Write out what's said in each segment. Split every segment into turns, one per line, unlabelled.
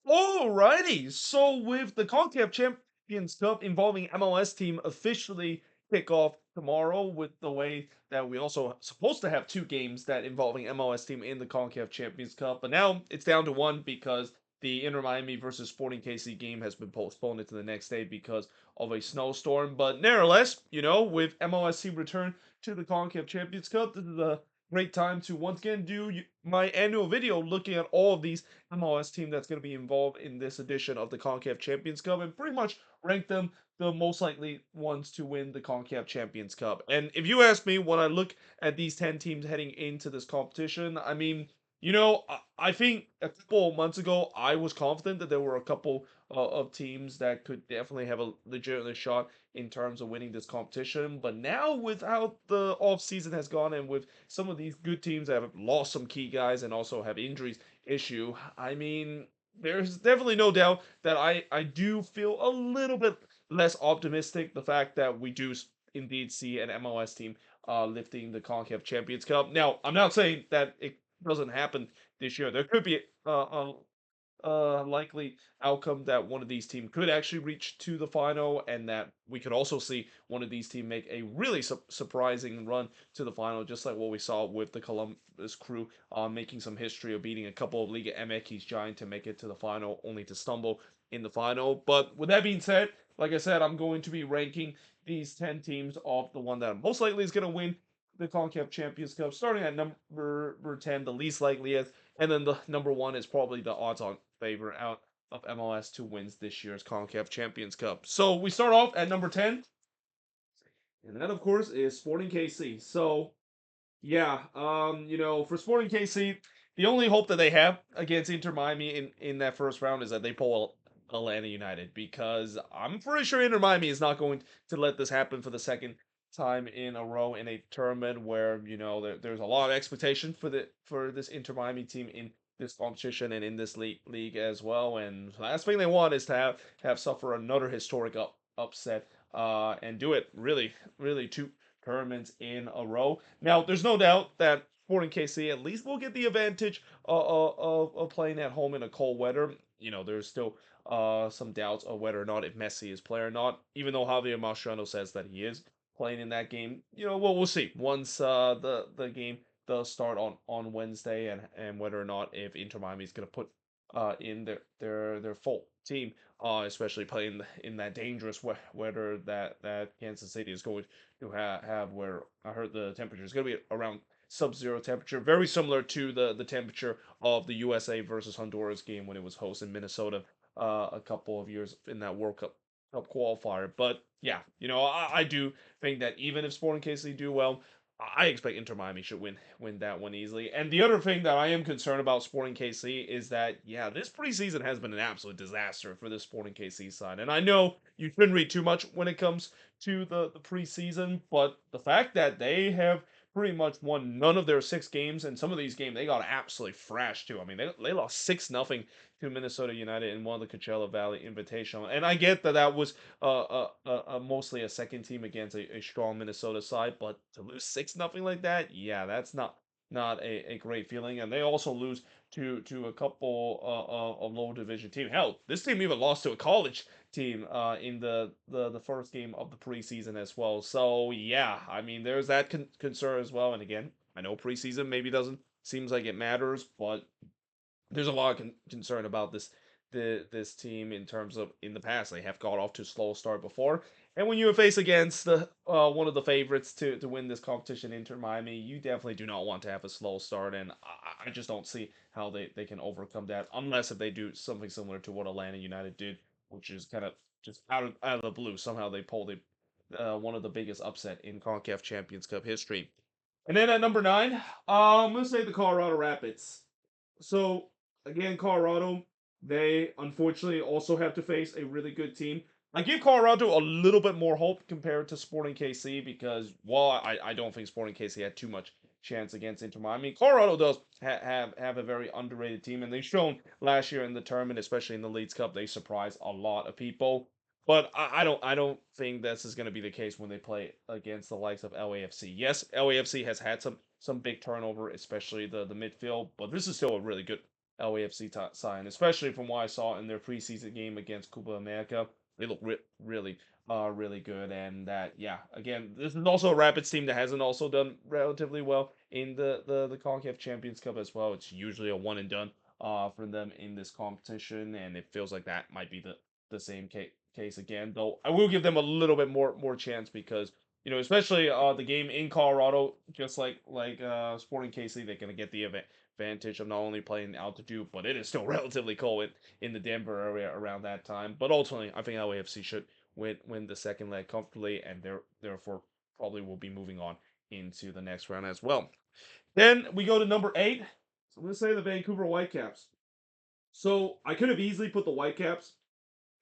Alrighty, so with the CONCACAF Champions Cup involving MLS team officially kick off tomorrow, with the way that we also supposed to have two games that involving MLS team in the CONCACAF Champions Cup, but now it's down to one because the Inter Miami versus Sporting KC game has been postponed into the next day because of a snowstorm. But nevertheless, with MLS team return to the CONCACAF Champions Cup, this is a great time to once again do my annual video looking at all of these MLS team that's going to be involved in this edition of the CONCACAF Champions Cup and pretty much rank them the most likely ones to win the CONCACAF Champions Cup. And if you ask me, when I look at these 10 teams heading into this competition, I mean, I think a couple of months ago, I was confident that there were a couple of teams that could definitely have a legitimate shot in terms of winning this competition. But now, with how the off season has gone and with some of these good teams that have lost some key guys and also have injuries, issue. I mean, there's definitely no doubt that I do feel a little bit less optimistic. The fact that we do indeed see an MLS team lifting the CONCACAF Champions Cup. Now, I'm not saying that it doesn't happen this year. There could be likely outcome that one of these teams could actually reach to the final, and that we could also see one of these teams make a really surprising run to the final, just like what we saw with the Columbus Crew, making some history of beating a couple of Liga MX giant to make it to the final, only to stumble in the final. But with that being said, like I said, I'm going to be ranking these 10 teams off the one that most likely is going to win the CONCACAF Champions Cup, starting at number 10, the least likeliest, and then the number one is probably the odds-on favorite out of MLS to wins this year's CONCACAF Champions Cup. So we start off at number 10, and that of course is Sporting KC. So yeah, for Sporting KC, the only hope that they have against Inter Miami in that first round is that they pull Atlanta United, because I'm pretty sure Inter Miami is not going to let this happen for the second time in a row in a tournament where there's a lot of expectation for this Inter Miami team in this competition and in this league as well. And last thing they want is to have suffer another historic upset, and do it really two tournaments in a row. Now, there's no doubt that Sporting KC at least will get the advantage of playing at home in a cold weather. There's still some doubts of whether or not if Messi is playing or not, even though Javier Mascherano says that he is playing in that game. Well, we'll see once the game does start on Wednesday, and whether or not if Inter Miami is going to put in their full team, especially playing in that dangerous weather that Kansas City is going to have, where I heard the temperature is going to be around sub-zero temperature, very similar to the temperature of the USA versus Honduras game when it was hosted in Minnesota a couple of years in that World Cup qualifier. But yeah, I do think that even if Sporting KC do well, I expect Inter Miami should win that one easily. And the other thing that I am concerned about Sporting KC is that, yeah, this preseason has been an absolute disaster for this Sporting KC side. And I know you shouldn't read too much when it comes to the preseason, but the fact that they have pretty much won none of their 6 games, and some of these games they got absolutely thrashed too. I mean, they lost 6-0 to Minnesota United in one of the Coachella Valley Invitational, and I get that was mostly a second team against a strong Minnesota side, but to lose 6-0 like that, yeah, that's not a great feeling. And they also lose to a couple of lower division team. Hell, this team even lost to a college team in the first game of the preseason as well. So yeah, I mean, there's that concern as well. And again, I know preseason maybe doesn't seems like it matters, but there's a lot of concern about this team in terms of in the past they have got off to a slow start before. And when you face against the one of the favorites to win this competition, Inter Miami, you definitely do not want to have a slow start. And I just don't see how they can overcome that unless if they do something similar to what Atlanta United did, which is kind of just out of the blue. Somehow they pulled one of the biggest upset in CONCACAF Champions Cup history. And then at number 9, I'm gonna say the Colorado Rapids. So again, Colorado, they unfortunately also have to face a really good team. I give Colorado a little bit more hope compared to Sporting KC because while I don't think Sporting KC had too much chance against Inter Miami, Colorado does have a very underrated team, and they've shown last year in the tournament, especially in the Leagues Cup, they surprised a lot of people. But I don't think this is going to be the case when they play against the likes of LAFC. Yes, LAFC has had some big turnover, especially the midfield, but this is still a really good LAFC side, especially from what I saw in their preseason game against Copa America. They look really good, and that yeah, again, this is also a Rapids team that hasn't also done relatively well in the CONCACAF Champions Cup as well. It's usually a one and done for them in this competition, and it feels like that might be the same case again. Though I will give them a little bit more chance because especially the game in Colorado, just like Sporting KC, they're gonna get the advantage of not only playing altitude, but it is still relatively cold in the Denver area around that time. But ultimately, I think LAFC should win the second leg comfortably, and therefore probably will be moving on into the next round as well. Then we go to number 8. So I'm gonna say the Vancouver Whitecaps. So I could have easily put the Whitecaps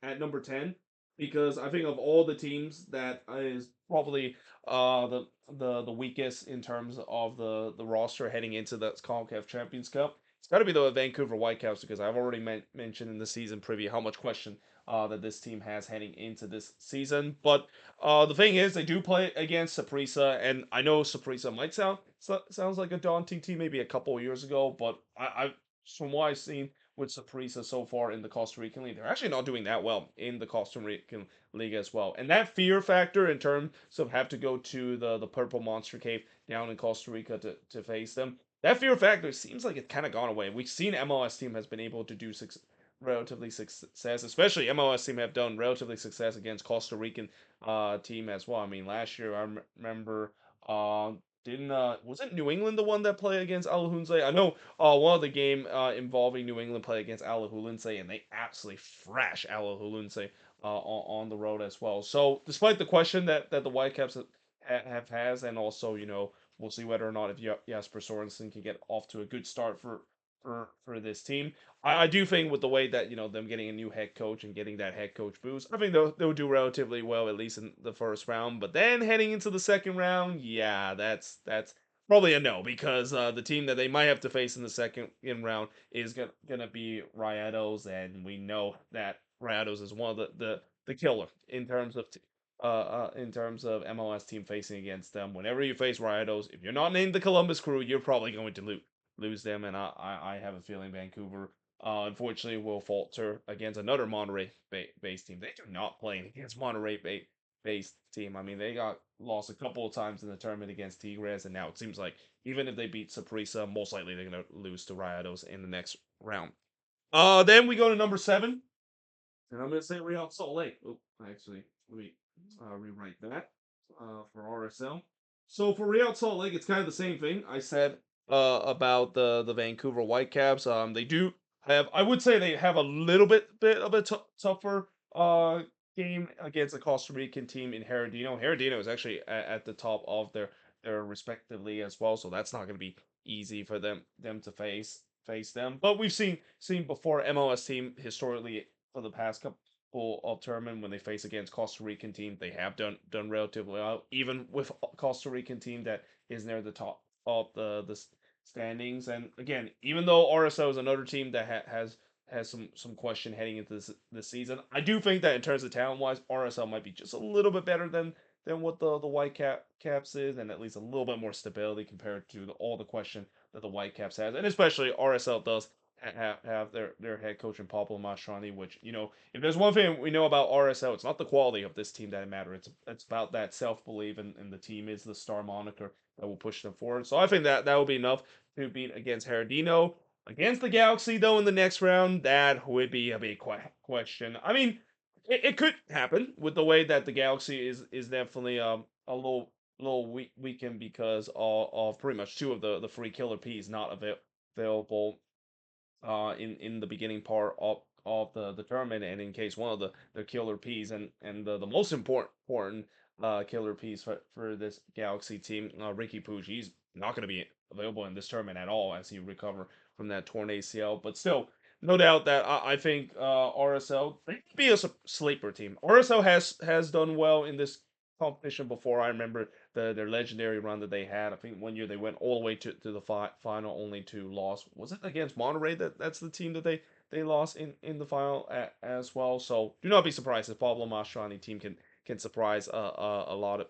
at number 10 because I think of all the teams that is probably the weakest in terms of the roster heading into the CONCACAF Champions Cup. It's got to be the Vancouver Whitecaps because I've already mentioned in the season preview how much question that this team has heading into this season. But the thing is, they do play against Saprissa, and I know Saprissa might sounds like a daunting team maybe a couple of years ago, but I from what I've seen with Saprissa so far in the Costa Rican League. They're actually not doing that well in the Costa Rican League as well. And that fear factor in terms of have to go to the Purple Monster Cave down in Costa Rica to face them, that fear factor seems like it's kind of gone away. We've seen MLS team has been able to do relatively success, especially MLS team have done relatively success against Costa Rican team as well. I mean, last year I remember didn't was it New England the one that played against Alajuelense? I know one of the game involving New England play against Alajuelense, and they absolutely thrash Alajuelense on the road as well. So despite the question that the Whitecaps have has, and also we'll see whether or not if Jasper Sorensen can get off to a good start for this team. I do think with the way that them getting a new head coach and getting that head coach boost, I think they'll do relatively well at least in the first round. But then heading into the second round, yeah, that's probably a no because the team that they might have to face in the second round is gonna be Rayados, and we know that Rayados is one of the killer in terms of MLS team facing against them. Whenever you face Rayados, if you're not named the Columbus Crew, you're probably going to lose them, and I have a feeling Vancouver unfortunately will falter against another Monterey based team. They do not play against Monterey based team. I mean, they got lost a couple of times in the tournament against Tigres, and now it seems like even if they beat Saprissa, most likely they're gonna lose to Rayados in the next round. Then we go to number 7, and I'm gonna say Real Salt Lake. Oh, actually, let me rewrite that for RSL. So for Real Salt Lake, it's kind of the same thing I said about the Vancouver Whitecaps. They do have, I would say, they have a little bit of a tougher game against a Costa Rican team in Heredino. Heredino is actually at the top of their respective league as well, so that's not going to be easy for them to face them. But we've seen before MLS team historically for the past couple of tournament when they face against Costa Rican team, they have done relatively well, even with Costa Rican team that is near the top of the standings. And again, even though RSO is another team that has some question heading into this season, I do think that in terms of talent wise, RSL might be just a little bit better than what the Whitecaps is, and at least a little bit more stability compared to all the question that the Whitecaps has, and especially RSL does have their head coach in Pablo Mastroeni, which if there's one thing we know about RSL, it's not the quality of this team that matters. It's about that self belief, and the team is the star moniker that will push them forward. So I think that will be enough to beat against Heredino. Against the Galaxy, though, in the next round, that would be a big question. I mean, it could happen with the way that the Galaxy is definitely a little weakened because of pretty much two of the free killer P's not available in the beginning part of the tournament, and in case one of the killer P's and the most important killer P's for this Galaxy team, Ricky Puig, he's not going to be available in this tournament at all as he recover from that torn ACL. But still, no doubt that I think RSL they could be a sleeper team. RSL has done well in this competition before. I remember their legendary run that they had. I think one year they went all the way to the final, only to loss. Was it against Monterey? That's the team that they lost in the final as well. So do not be surprised if Pablo Mastroeni team can surprise a lot of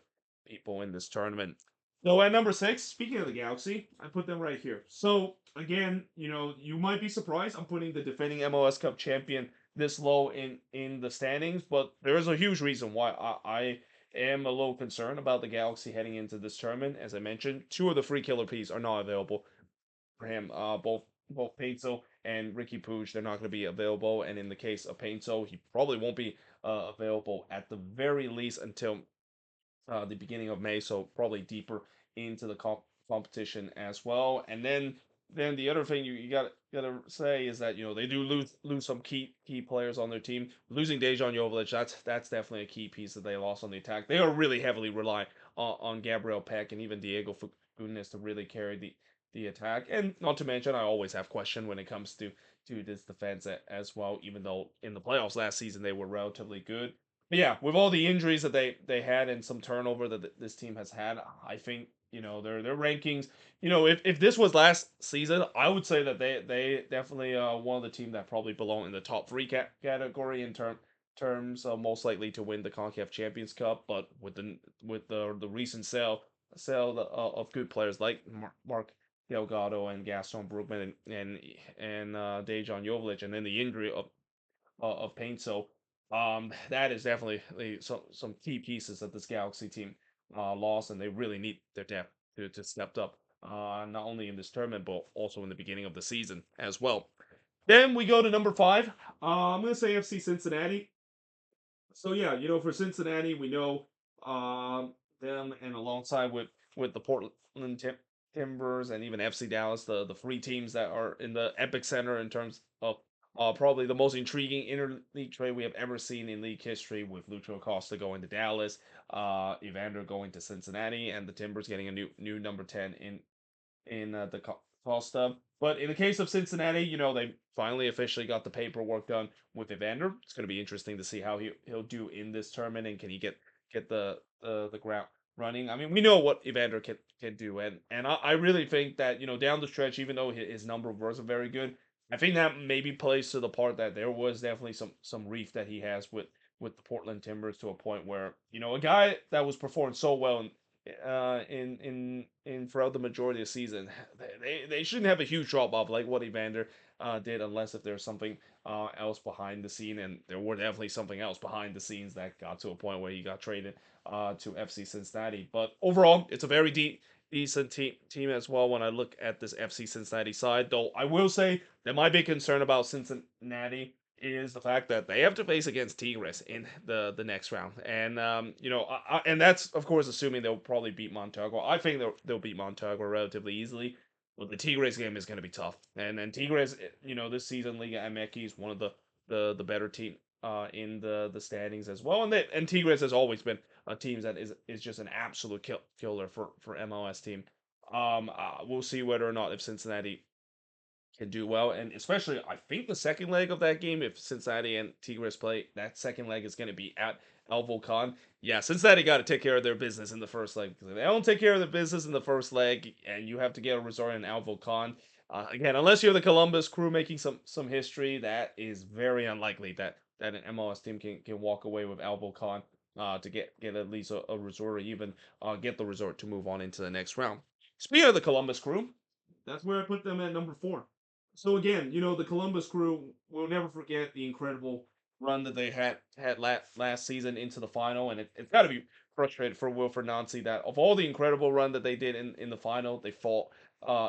people in this tournament. So at number 6, speaking of the Galaxy, I put them right here. So again, you might be surprised. I'm putting the defending MLS Cup champion this low in the standings, but there is a huge reason why I am a little concerned about the Galaxy heading into this tournament. As I mentioned, two of the free killer P's are not available for him. Both Painso and Ricky Puig, they're not going to be available. And in the case of Painso, he probably won't be available at the very least until the beginning of May, so probably deeper into the competition as well. And then the other thing you gotta say is that they do lose some key players on their team. Losing Dejan Jovic, that's definitely a key piece that they lost on the attack. They are really heavily relying on Gabriel Peck and even Diego Fagundez to really carry the attack. And not to mention, I always have question when it comes to this defense as well. Even though in the playoffs last season they were relatively good, but yeah, with all the injuries that they had and some turnover that this team has had, I think their rankings. If this was last season, I would say that they definitely one of the team that probably belong in the top three category in terms of most likely to win the CONCACAF Champions Cup. But with the recent sale of good players like Mark Delgado and Gaston Brugman and Dejan Jovic, and then the injury of paint. So that is definitely some key pieces that this Galaxy team lost, and they really need their depth to step up. Not only in this tournament, but also in the beginning of the season as well. Then we go to number five. I'm gonna say FC Cincinnati. So yeah, for Cincinnati, we know them, and alongside with the Portland Timbers and even FC Dallas, the three teams that are in the epic center in terms of probably the most intriguing interleague trade we have ever seen in league history, with Lucho Acosta going to Dallas, Evander going to Cincinnati, and the Timbers getting a new number 10 in the Costa. But in the case of Cincinnati, they finally officially got the paperwork done with Evander. It's going to be interesting to see how he'll do in this tournament, and can he get the ground running. I mean, we know what Evander can do, and I really think that down the stretch, even though his number wasn't very good, I think that maybe plays to the part that there was definitely some reef that he has with the Portland Timbers, to a point where a guy that was performing so well in throughout the majority of the season, they shouldn't have a huge drop off like what Evander did, unless if there's something else behind the scene, and there were definitely something else behind the scenes that got to a point where he got traded to FC Cincinnati. But overall, it's a very decent team as well when I look at this FC Cincinnati side. Though I will say that my big concern about Cincinnati is the fact that they have to face against Tigres in the next round, and and that's of course assuming they'll probably beat Montagua. I think they'll beat Montagua relatively easily. But the Tigres game is going to be tough, and Tigres, this season Liga MX is one of the better team in the standings as well, and Tigres has always been a team that is just an absolute killer for MLS team. We'll see whether or not if Cincinnati can do well. And especially, I think the second leg of that game, if Cincinnati and Tigres play, that second leg is going to be at El Volcan. Yeah, Cincinnati got to take care of their business in the first leg. Because if they don't take care of the business in the first leg, and you have to get a resort in El Volcan, again, unless you're the Columbus Crew making some history, that is very unlikely that an MLS team can walk away with El Volcan to get at least a resort, or even get the resort to move on into the next round. Speaking of the Columbus Crew, that's where I put them at number 4. So again, the Columbus Crew will never forget the incredible run that they had last season into the final, and it's got to be frustrated for Wilfred Nancy that of all the incredible run that they did in the final, they fought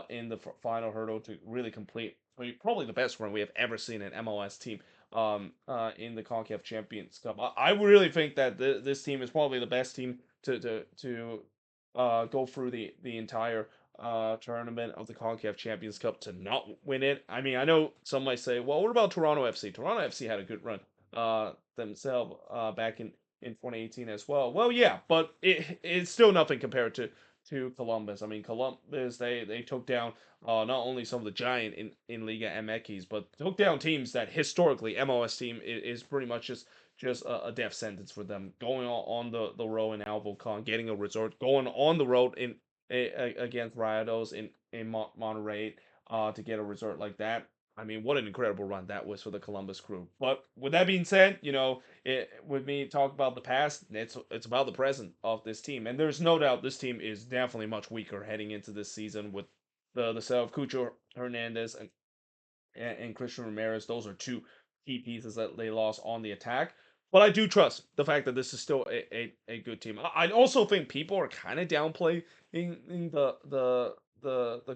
in the final hurdle to really complete probably the best run we have ever seen an MLS team in the CONCACAF Champions Cup. I really think that this team is probably the best team to go through the entire tournament of the CONCACAF Champions Cup to not win it. I mean, I know some might say, well, what about Toronto FC? Toronto FC had a good run themselves back in 2018 as well. Well, yeah, but it's still nothing compared to Columbus. I mean, Columbus, they took down not only some of the giant in Liga MX, but took down teams that historically MLS team is pretty much just a death sentence for them. Going on the road in Al Volcan, getting a resort, going on the road against Rayados in Monterrey to get a result like that. I mean, what an incredible run that was for the Columbus Crew. But with that being said, with me talk about the past, it's about the present of this team, and there's no doubt this team is definitely much weaker heading into this season with the sale of Cucho Hernandez and Christian Ramirez. Those are two key pieces that they lost on the attack. But I do trust the fact that this is still a good team. I also think people are kind of downplaying the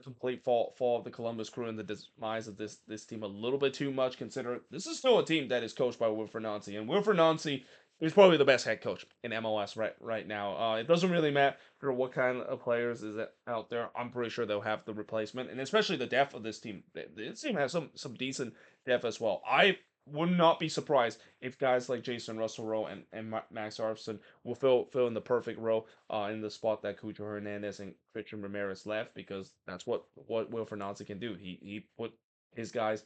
complete fall of the Columbus Crew and the demise of this team a little bit too much. Considering this is still a team that is coached by Wilfred Nancy, and Wilfred Nancy is probably the best head coach in MLS right now. It doesn't really matter what kind of players is out there. I'm pretty sure they'll have the replacement, and especially the depth of this team. This team has some decent depth as well. I would not be surprised if guys like Jason Russell Rowe and Max Arfson will fill in the perfect role in the spot that Cucho Hernandez and Christian Ramirez left, because that's what Wilfred Nancy can do. He put his guys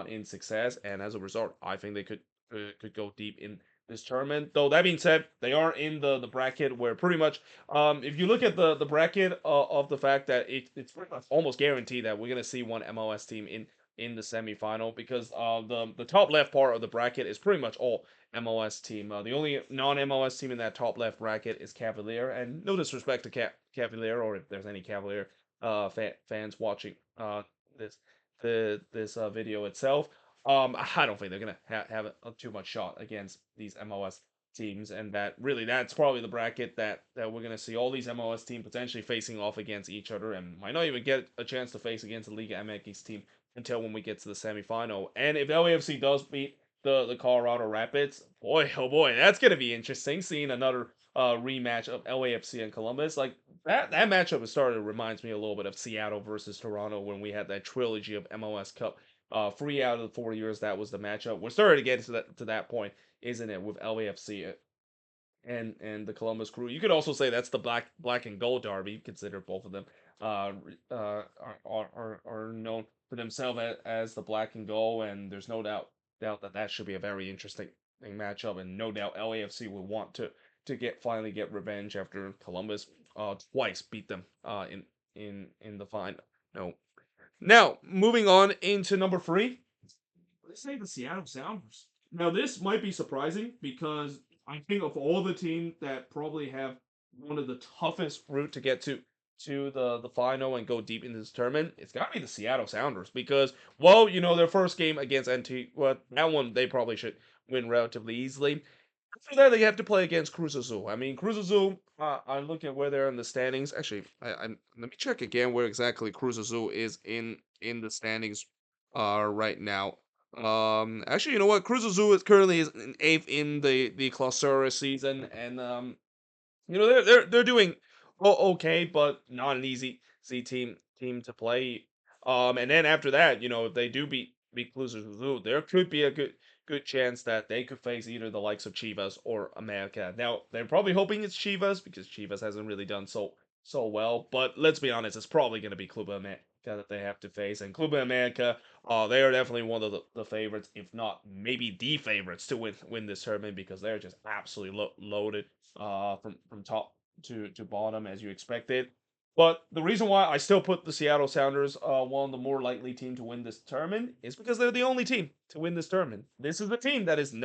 in success, and as a result, I think they could go deep in this tournament. Though that being said, they are in the bracket where pretty much if you look at the bracket of the fact that it's pretty much almost guaranteed that we're gonna see one MLS team in the semifinal, because the top left part of the bracket is pretty much all MLS team. The only non-MLS team in that top left bracket is Cavalier, and no disrespect to Cavalier, or if there's any Cavalier fans watching this this video itself. I don't think they're gonna have too much shot against these MLS teams, and that's probably the bracket that we're gonna see all these MLS teams potentially facing off against each other, and might not even get a chance to face against the Liga MX team until when we get to the semifinal. And if LAFC does beat the Colorado Rapids, boy, oh boy, that's gonna be interesting. Seeing another rematch of LAFC and Columbus, like that matchup has started reminds me a little bit of Seattle versus Toronto when we had that trilogy of MLS Cup. 3 out of the 4 years that was the matchup. We're starting to get to that point, isn't it, with LAFC and the Columbus Crew. You could also say that's the black and gold derby. Consider both of them uh, are known for themselves as the black and gold, and there's no doubt that should be a very interesting matchup, and no doubt LAFC will want to finally get revenge after Columbus twice beat them in the final. No. Now, moving on into number three, let's say the Seattle Sounders. Now, this might be surprising because I think of all the teams that probably have one of the toughest route to get to the final and go deep into this tournament, it's got to be the Seattle Sounders, because, well, their first game against NT, well, that one they probably should win relatively easily. After that, they have to play against Cruz Azul. I mean, Cruz Azul, I look at where they're in the standings. Actually, let me check again where exactly Cruz Azul is in the standings right now. Actually, you know what? Cruz Azul is currently is in eighth in the Clausura season, and they're doing okay, but not an easy team to play. And then after that, if they do beat Cruz Azul, there could be a good chance that they could face either the likes of Chivas or America. Now they're probably hoping it's Chivas because Chivas hasn't really done so well. But let's be honest, it's probably going to be Club America that they have to face, and Club America, they are definitely one of the favorites, if not maybe the favorites to win this tournament, because they're just absolutely loaded from top to bottom as you expected. But the reason why I still put the Seattle Sounders one of the more likely team to win this tournament is because they're the only team to win this tournament. This is the team that is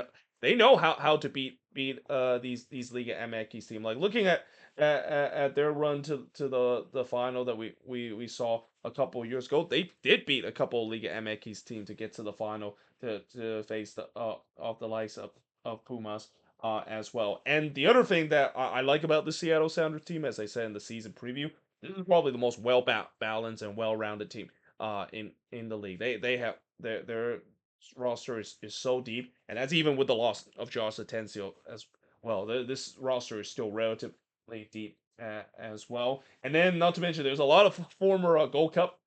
they know how to beat these Liga MX team. Like looking at their run to the final that we saw a couple years ago, they did beat a couple of Liga MX team to get to the final to face the of the likes of Pumas as well. And the other thing that I like about the Seattle Sounders team, as I said in the season preview, this is probably the most well balanced and well rounded team in the league. They have their roster is so deep, and that's even with the loss of Josh Atencio as well. This roster is still relatively deep as well. And then, not to mention, there's a lot of former Gold Cup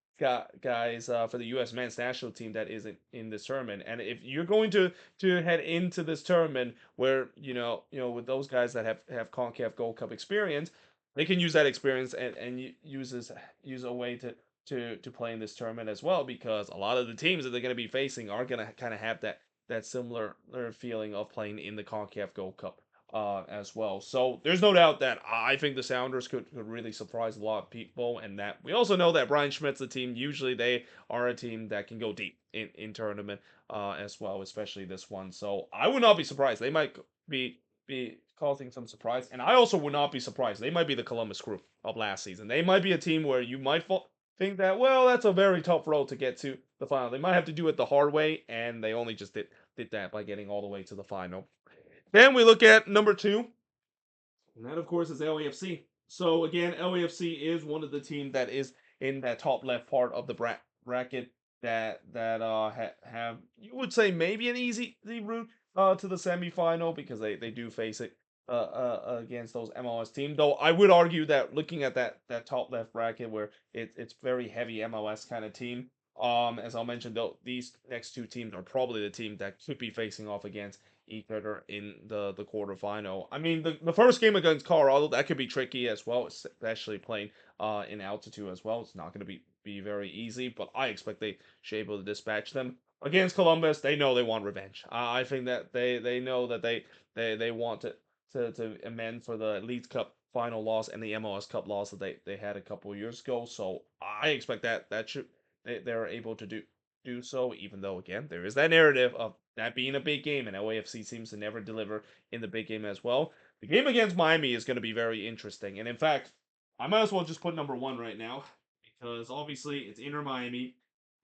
guys for the U.S. men's national team that isn't in this tournament. And if you're going to head into this tournament where with those guys that have CONCACAF Gold Cup experience, they can use that experience and use a way to play in this tournament as well, because a lot of the teams that they're going to be facing are going to kind of have that similar feeling of playing in the CONCACAF Gold Cup as well. So there's no doubt that I think the Sounders could really surprise a lot of people, and that we also know that Brian Schmidt's the team. Usually they are a team that can go deep in tournament as well, especially this one. So I would not be surprised. They might be causing some surprise, and I also would not be surprised. They might be the Columbus Crew of last season. They might be a team where you might think that, well, that's a very tough road to get to the final. They might have to do it the hard way, and they only just did that by getting all the way to the final. Then we look at number two, and that, of course, is LAFC. So again, LAFC is one of the teams that is in that top left part of the bracket that have, you would say, maybe an easy route to the semifinal, because they do face it against those MLS teams. Though I would argue that, looking at that top left bracket, where it's very heavy MLS kind of team. As I mentioned, though, these next two teams are probably the team that could be facing off against each other in the quarterfinal. I mean, the first game against Colorado, that could be tricky as well, especially playing in altitude as well. It's not going to be very easy, but I expect they should be able to dispatch them. Against Columbus, they know they want revenge. I think that they know that they want to amend for the League Cup final loss and the MLS Cup loss that they had a couple of years ago. So I expect that should they're able to do so, even though, again, there is that narrative of that being a big game, and LAFC seems to never deliver in the big game as well. The game against Miami is going to be very interesting, and in fact, I might as well just put number one right now, because obviously it's Inter Miami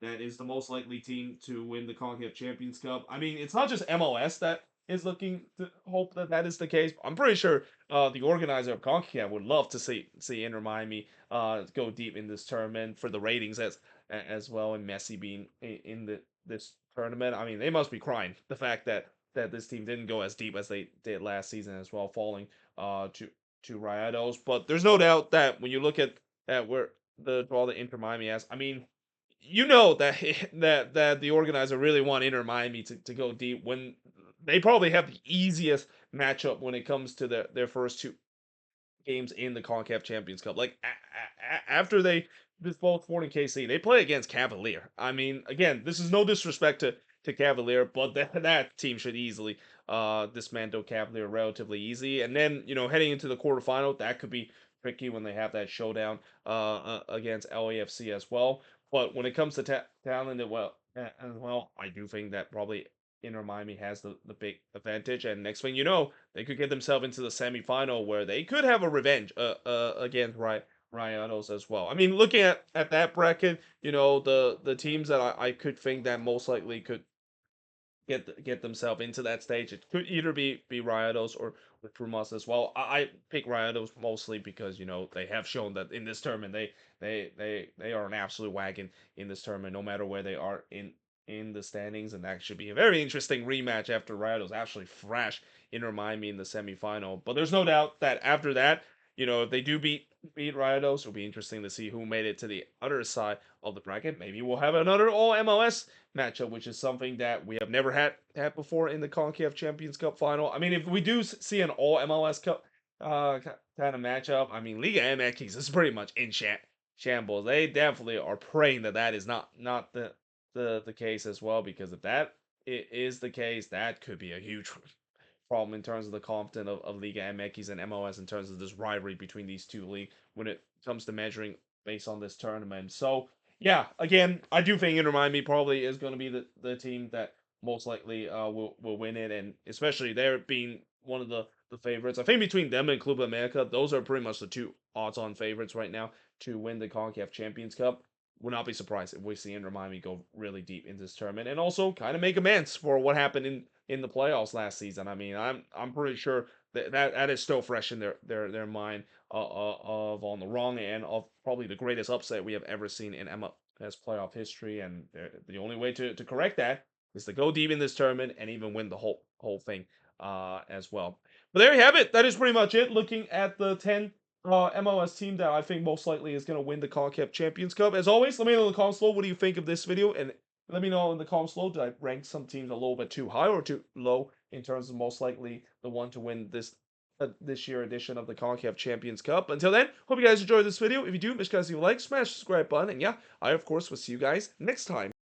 that is the most likely team to win the CONCACAF Champions Cup. I mean, it's not just MLS that is looking to hope that that is the case. I'm pretty sure the organizer of CONCACAF would love to see Inter Miami go deep in this tournament for the ratings as well, and Messi being in this tournament. I mean, they must be crying the fact that this team didn't go as deep as they did last season as well, falling to Rayados. But there's no doubt that when you look at where the draw the Inter Miami has, I mean, you know that that the organizer really want Inter Miami to go deep, when they probably have the easiest matchup when it comes to their first two games in the CONCACAF Champions Cup. Like, after they both Sporting KC, they play against Cavalier. I mean, again, this is no disrespect to Cavalier, but that team should easily dismantle Cavalier relatively easy. And then, heading into the quarterfinal, that could be tricky when they have that showdown against LAFC as well. But when it comes to talent, as well, I do think that probably Inter Miami has the big advantage. And next thing you know, they could get themselves into the semifinal, where they could have a revenge against Rayados as well. I mean, looking at that bracket, the teams that I could think that most likely could get themselves into that stage, it could either be Rayados or with Pumas as well. I pick Rayados mostly because they have shown that in this tournament they are an absolute wagon in this tournament, no matter where they are in the standings, and that should be a very interesting rematch after Rayados actually thrash Inter Miami in the semifinal. But there's no doubt that after that, if they do beat Rayados, it'll be interesting to see who made it to the other side of the bracket. Maybe we'll have another all MLS matchup, which is something that we have never had before in the CONCACAF Champions Cup final. I mean, if we do see an all MLS Cup kind of matchup, I mean, Liga MX is pretty much in shambles. They definitely are praying that is not the case as well, because if that is the case, that could be a huge problem in terms of the confidence of Liga MX and MLS, in terms of this rivalry between these two leagues when it comes to measuring based on this tournament. So yeah, again, I do think Inter Miami probably is going to be the team that most likely will win it, and especially they're being one of the favorites. I think between them and Club America, those are pretty much the two odds-on favorites right now to win the CONCACAF Champions Cup. Would not be surprised if we see Inter Miami go really deep in this tournament, and also kind of make amends for what happened in the playoffs last season. I mean, I'm pretty sure that is still fresh in their mind of on the wrong end of probably the greatest upset we have ever seen in MLS playoff history, and the only way to correct that is to go deep in this tournament and even win the whole thing as well. But there you have it. That is pretty much it. Looking at the 10 MLS team that I think most likely is going to win the CONCACAF Champions Cup. As always, let me know in the comments below what do you think of this video, and let me know in the comments below, did I rank some teams a little bit too high or too low in terms of most likely the one to win this year edition of the CONCACAF Champions Cup. Until then, hope you guys enjoyed this video. If you do, make sure you guys leave a like, smash the subscribe button, and yeah, I of course will see you guys next time.